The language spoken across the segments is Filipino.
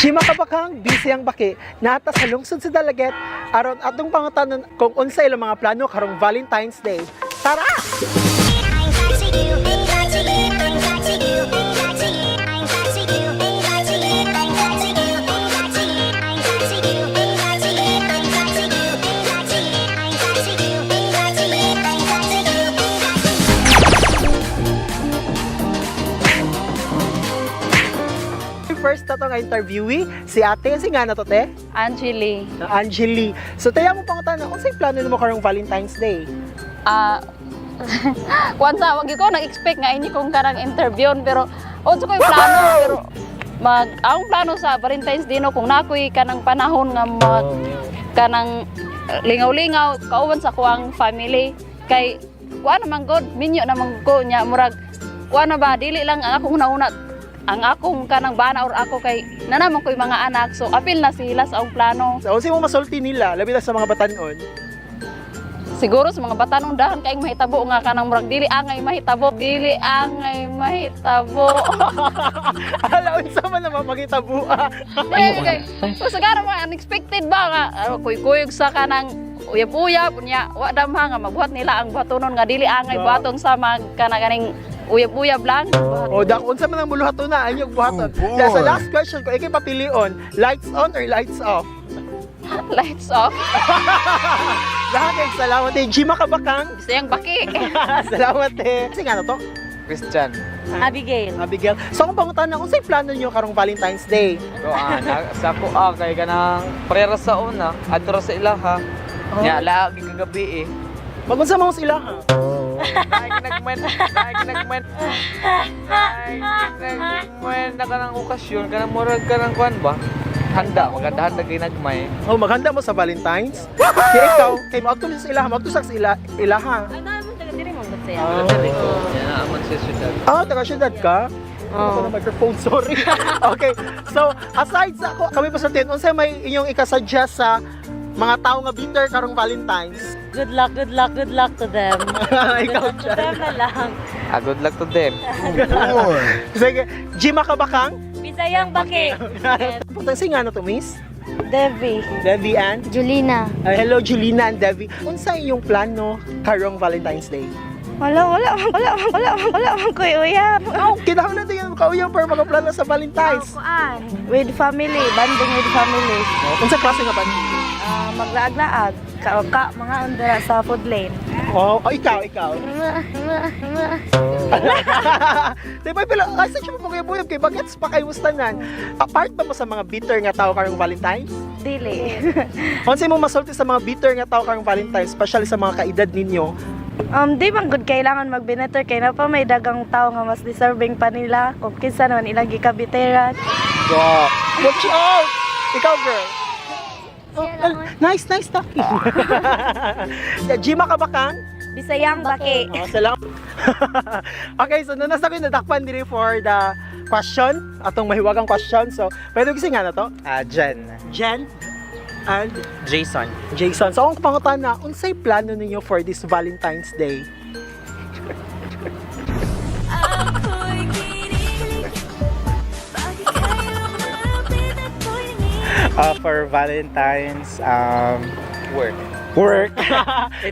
Chima kabakang busy ang baki nata sa lungsod sa Dalaget aron atong pangutanon kung unsa ilang mga plano karong Valentine's Day. Tara! First na itong interviewee, si ate, si nga na to, te? Angeli. Angeli. So, tayo mo pangutanon, unsay plano mo karong Valentine's Day? Kung sa wag ko nag-expect nga ini kong karang interview pero unsa ko yung plano pero ang plano sa Valentine's Day no kung nakoy kanang panahon nga kanang lingaw-lingaw kauban sa kuang family kay kuan naman god minyo naman ko nya murag kuan na ba dili lang ang akong una ang akong kanang bana or ako kay nanaman ko'y mga anak so apil na sila sa akong plano. So, unsay mo masulti nila, labi na sa mga batanon? Siguro sa mga batanong dahan kaing mahitabo nga kanang murag dili angay mahitabo. Ala, unsa man naman magitabuha. So sagara mga unexpected ba nga kuy-kuyog sa kanang uyab-uyab unya wa damha nga magbuhat nila ang batonon nga dili angay buhaton sa mga kanang uyab-uyab lang. O dak unsa man ang muluhaton na anyog buhaton. Sa last question ko ikay papilion, lights on or lights off? Lights off. Lahat ay salamat eh. Chima kabakang. Bisayang baki. Salamat eh. Kasi nga na to? Christian. Abigail. Abigail. So kung pangutan na, kung sa'yo plano nyo karong Valentine's Day? So, sa ko kay kanang parera sa una, adto sa ilaha. Nya lagi kagabi eh. Magunsa mo sila ha? Nagmen na kanang okasyon, kanang murag kanang kuan ba? Handa, maganda kay nagmay. Oh, maghanda mo sa Valentine's? Kaya ikaw, kay maagto sa ilaha, maagto sa ilaha. Ano mo taga diri mo Yan na amon sa syudad. Taga syudad ka? Ako na microphone, sorry. Okay, so aside sa ako, kami pa sa tin, unsay may inyong ikasuggest sa mga tao nga bitter karong Valentine's? Good luck to them. Ikaw dyan. Them na lang. Good luck to them. Sige, Jima kabakang? Bisayang baki. Putang singa na to, miss? Devi. Devi and? Julina. Hello, Julina and Devi. Unsa inyong plano karong Valentine's Day? Wala ko uyab. Kinahanglan natin yung kauyang para magaplano sa Valentine's. Kuan. With family, banding with family. Unsa klase nga ba? Maglaag-laag. Ka mga andara sa food lane. Ikaw. Diba pala, asa siya mo buyab kay bagets pa kayo mustanan. Apart ba mo sa mga bitter nga tao karong Valentine's? Dili. Unsay mo masulti sa mga bitter nga tao karong Valentine's, especially sa mga kaedad ninyo? Di man good kailangan magbineter kay na pa may dagang tao nga mas deserving pa nila kung kinsa naman ilang gikabiteran. Wow. Watch out! Ikaw, girl. Nice talking. Jima kabakang? Bisayang baki. Salamat. Okay, so nasa ko nadakpan diri for the question, atong mahiwagang question. So, pwede kasi nga na to? Jen and Jason. Jason. So, ang pangutan na, unsay plano ninyo for this Valentine's Day? For Valentine's, Work.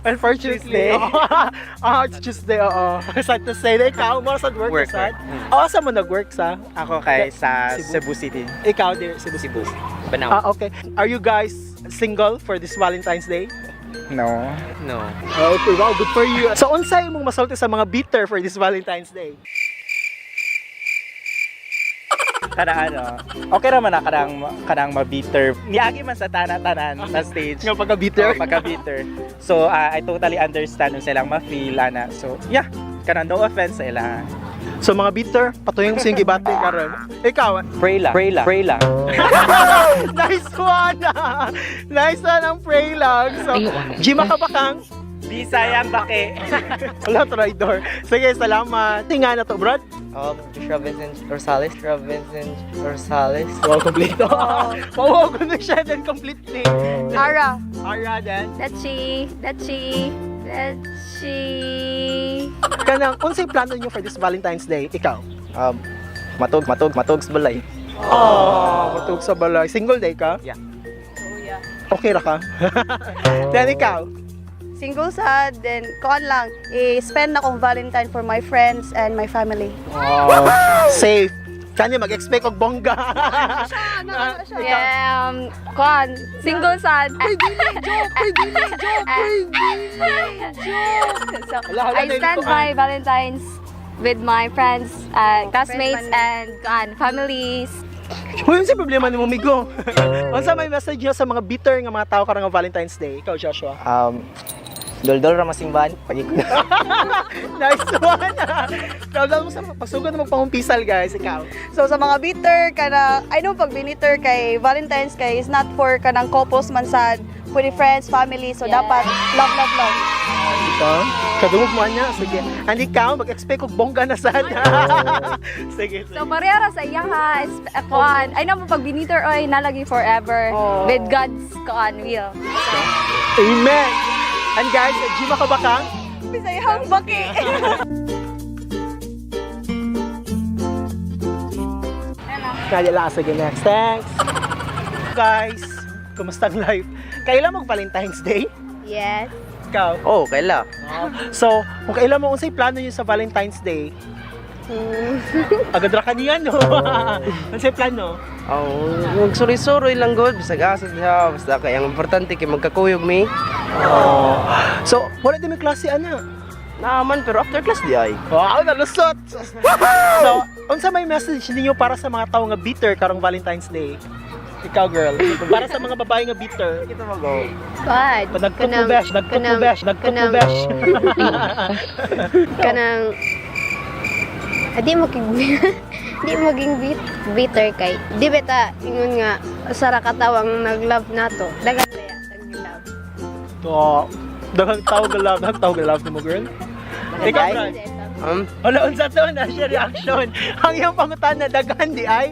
Unfortunately. It's Tuesday, oo. Sad to say. Ikaw, mo sa work sad? Saan mo nag-work sa? ako kay sa Cebu City. Ikaw, dear, Cebu. Banaw. Okay. Are you guys single for this Valentine's Day? No. No. Okay, wow, good for you. So, unsay mong masulti sa mga bitter for this Valentine's Day? Okay naman na kanang ma-bitter. Niagi man sa tanan na stage. Nga pagka-bitter? Pagka-bitter. So, I totally understand kung silang ma-feel, ana. So, yeah, kanang no offense sa ila. So, mga bitter, patuyong mo sa gibati karon. Ikaw, Pray lang. nice one! Nice one ang pray lang. So, Jima kabakang? Bisayang baki. Wala, traidor. Sige, salamat. Tinga na to, Brad. Joshua Vincent Rosales. Wow, kompleto. Wow, ko na siya din completely. Ara. Ara, then. Dachi. Kanang, unsay plano niyo for this Valentine's Day? Ikaw? Matog sa balay. Oh, matug sa balay. Single day ka? Yeah. Okay ra ka? Then ikaw? Single sad, then kuan lang, i-spend akong Valentine for my friends and my family. Oh, safe. Kanya mag-expect og bongga. Kuan, single sad. So, Hala, I na spend yun, my Valentine's with my friends, classmates, and families. Uy, yung problema ni mo, migo. Unsa may message niyo sa mga bitter nga mga tao karang Valentine's Day? Ikaw, Joshua. Dol-dol ra masimban. Pagikot. Nice one. Dahil mo sa pasugod na magpangumpisal, guys. Ikaw. So sa mga bitter kana, I know pag biniter kay Valentine's kay is not for kanang couples man sad, pwede friends, family, so dapat love. Ito. Kadungog mo niya. Sige. And ikaw, mag-expect og bongga na sana. Sige. So, pareha ra sa iya ha, kuan. Ay naman pag biniter oy nalagi forever with God's kuan will. Amen. And guys, Jima Kabakang. Bisayang baki. Nadila, sige, next. Thanks. Guys, kumusta ang life? Kailan mag Valentine's Day? Yes. Ikaw? Oh, kaila. So, kung kailan mo unsay plano niyo sa Valentine's Day? Agad ra kaniya, no? Unsay plano? Magsuri-suri lang god bisag asa diha basta kay ang importante kay magkakuyog mi. So, wala din may klase, ana. Naman pero after class di ay. Wow, nalusot! So, unsa may message ninyo para sa mga tao nga bitter karong Valentine's Day? Ikaw, girl. Para sa mga babae nga bitter. Kita mag-go. But, Nagkot mo besh. kanang di maging bitter kay di beta ingon nga sara katawang nag-love nato dagan kaya nag-love. To, daghang tao ga love mo, girl. Ikaw, Brad. Wala, unsa to na siya reaction. Ang iyong pangutan na daghan di ay.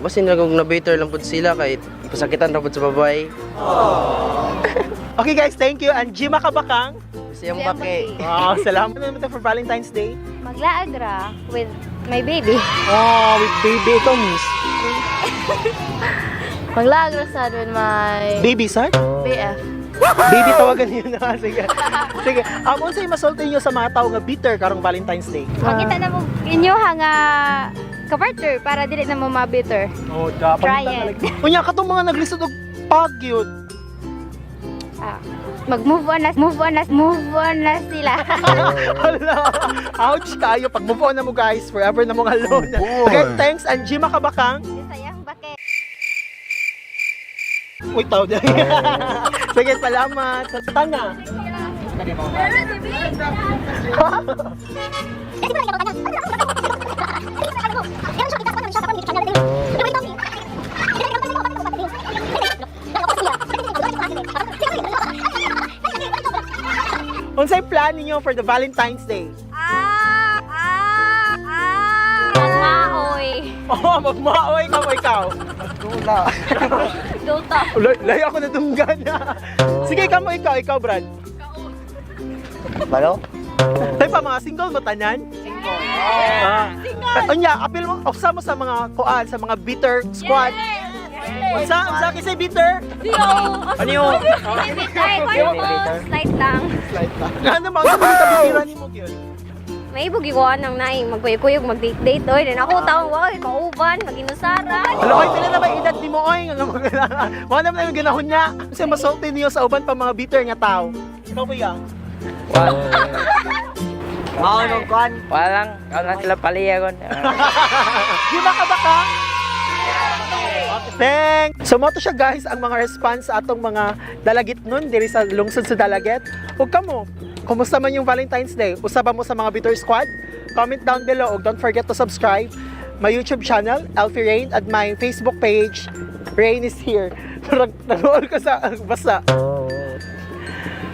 Basin lang kung na-bitter lang pud sila kay pasakitan ra pud sa babae. Okay guys, thank you. And Jima Kabakang. Bisayang baki. Wow, salamat naman for Valentine's Day. Maglaag ra with my baby. Oh, with baby. Ikaw, miss. Maglaag ra sad with my Baby, son? BF. Baby, tawagan niyo na. Sige. Sige. Unsay masulti niyo sa mga tao nga bitter karong Valentine's Day? Makita na mo inyo nga kapartner para dili na mo ma-bitter. Oh, da. Try it. Unya katong mga naglisod og pagyud. Mag-move on na sila. Hala. Ouch kayo. Pag move on na mo, guys. Forever na mo alone. Okay, thanks. And Jima Kabakang. Sayang bakit. Uy, tao dyan. Sige, salamat. Sa tanga. Unsay plan ninyo for the Valentine's Day? Maoy. Oh, magmaoy ka mo ikaw. Dota. Layo ako nadunggan. Sige, ikaw, Brad. Balo? Tayo pa, mga single mo tanan? Single! Unya, apil mo, oksa mo sa mga kuan, sa mga bitter squad. Unsa kisay bitter? Ano yun? Slight lang. Ano mo, ano mo kabitiran ni mo yun? May ibugikuan ng naing magkuyog-kuyog, mag-date-date oy. Then ako taong wala kauban, mag-inusaran. Ano oy, pila na ba edad ni mo oy? Mga naman na yung ganahon niya. Kasi masulti niyo sa uban pa mga bitter nga tao. Ikaw ba yan? Nung kuan. Walang na sila paliya kon. Di ba ka baka? Thanks! So mo to siya guys ang mga response sa atong mga dalagit nun diri sa lungsod sa Dalaget. Ug kamo, kumusta man yung Valentine's Day? Usaba mo sa mga Bitter Squad? Comment down below ug don't forget to subscribe my YouTube channel, Alfie Rain, at my Facebook page, Rain is here. Nag-roll ko sa basa.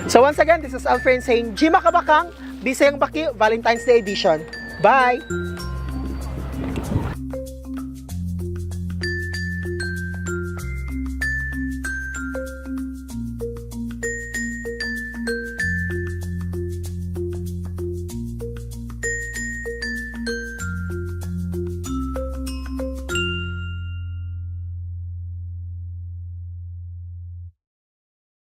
So once again, this is Alfie Rain saying, Jima Kabakang, Bisayang Baki, Valentine's Day edition. Bye!